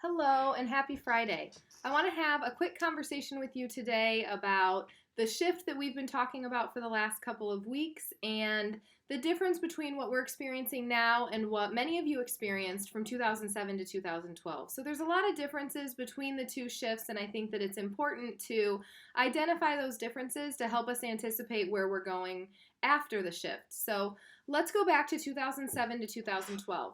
Hello and happy Friday. I want to have a quick conversation with you today about the shift that we've been talking about for the last couple of weeks and the difference between what we're experiencing now and what many of you experienced from 2007 to 2012. So there's a lot of differences between the two shifts, and I think that it's important to identify those differences to help us anticipate where we're going after the shift. So let's go back to 2007 to 2012.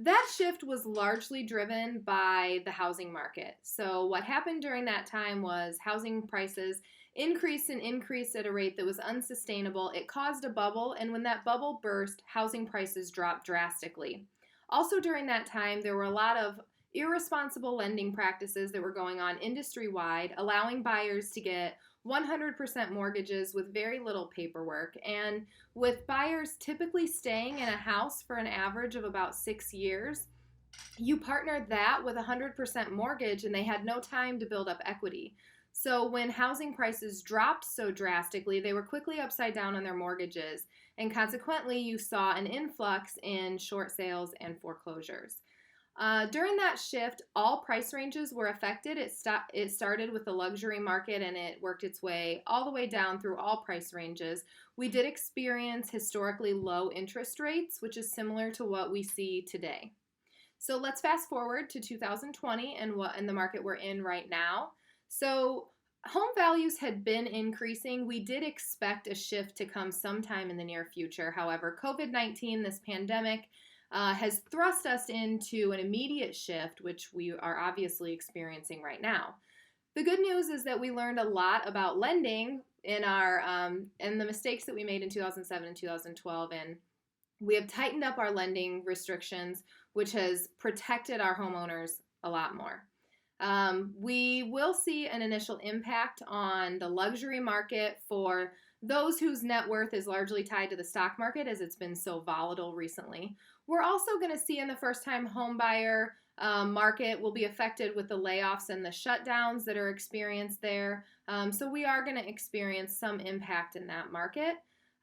That shift was largely driven by the housing market. So, what happened during that time was housing prices increased and increased at a rate that was unsustainable. It caused a bubble, and when that bubble burst, housing prices dropped drastically. Also, during that time, there were a lot of irresponsible lending practices that were going on industry wide, allowing buyers to get 100% mortgages with very little paperwork. And with buyers typically staying in a house for an average of about 6 years, you partnered that with a 100% mortgage and they had no time to build up equity. So when housing prices dropped so drastically, they were quickly upside down on their mortgages, and consequently, you saw an influx in short sales and foreclosures. During that shift, all price ranges were affected. It started with the luxury market and it worked its way all the way down through all price ranges. We did experience historically low interest rates, which is similar to what we see today. So let's fast forward to 2020 and what in the market we're in right now. So home values had been increasing. We did expect a shift to come sometime in the near future. However, COVID-19, this pandemic, has thrust us into an immediate shift, which we are obviously experiencing right now. The good news is that we learned a lot about lending in our and the mistakes that we made in 2007 and 2012, and we have tightened up our lending restrictions, which has protected our homeowners a lot more. We will see an initial impact on the luxury market for those whose net worth is largely tied to the stock market, as it's been so volatile recently. We're also going to see in the first-time home buyer market will be affected with the layoffs and the shutdowns that are experienced there. So we are going to experience some impact in that market.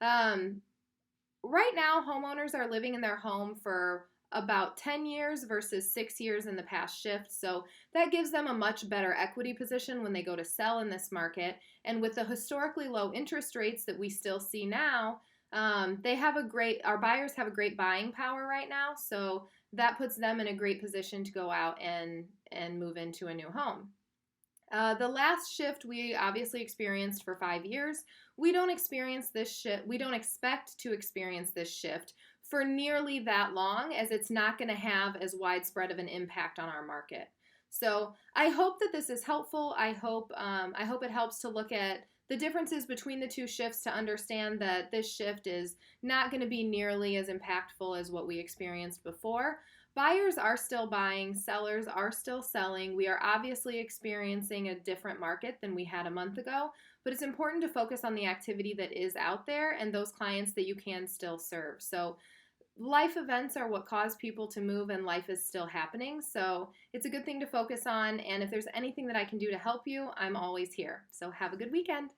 Right now, homeowners are living in their home for about 10 years versus 6 years in the past shift. So that gives them a much better equity position when they go to sell in this market. And with the historically low interest rates that we still see now, our buyers have a great buying power right now. So that puts them in a great position to go out and move into a new home. The last shift we obviously experienced for 5 years. We don't experience this shift. We don't expect to experience this shift for nearly that long, as it's not going to have as widespread of an impact on our market. So I hope that this is helpful. I hope it helps to look at the differences between the two shifts to understand that this shift is not going to be nearly as impactful as what we experienced before. Buyers are still buying, sellers are still selling. We are obviously experiencing a different market than we had a month ago, but it's important to focus on the activity that is out there and those clients that you can still serve. So life events are what cause people to move, and life is still happening. So it's a good thing to focus on, and if there's anything that I can do to help you, I'm always here. So have a good weekend.